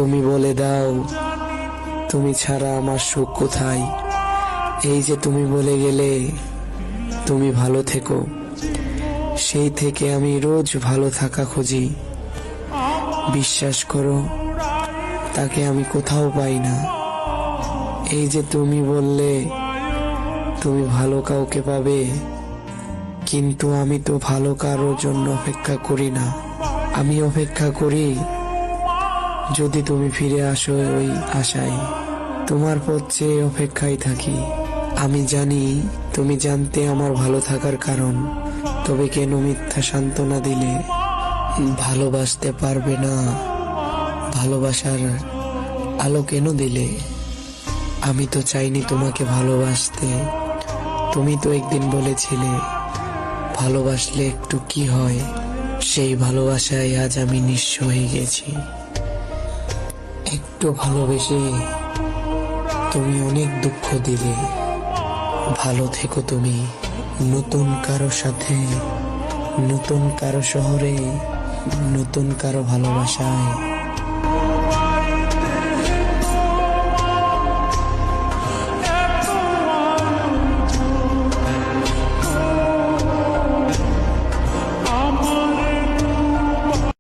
তুমি বলে দাও, তুমি ছাড়া আমার সুখ কোথায়। এই যে তুমি বলে গেলে তুমি ভালো থেকো, সেই থেকে আমি রোজ ভালো থাকা খুঁজি। বিশ্বাস করো, তাকে আমি কোথাও পাই না। এই যে তুমি বললে তুমি ভালো কাউকে পাবে, কিন্তু আমি তো ভালো কারোর জন্য অপেক্ষা করি না। আমি অপেক্ষা করি যদি তুমি ফিরে আসো ওই আশায়। তোমার পথ চেয়ে অপেক্ষায় থাকি। আমি জানি তুমি জানতে আমার ভালো থাকার কারণ, তবে কেন মিথ্যা সান্ত্বনা দিলে? ভালোবাসতে পারবে না, ভালোবাসার আলো কেন দিলে? আমি তো চাইনি তোমাকে ভালোবাসতে। তুমি তো একদিন বলেছিলে ভালোবাসলে একটু কি হয়। সেই ভালোবাসায় আজ আমি নিঃস্ব হয়ে গেছি। একটু ভালোবেসে তুমি অনেক দুঃখ দিলে। ভালো থেকো তুমি, নতুন কারো সাথে, নতুন কারো শহরে, নতুন কারো ভালোবাসায়।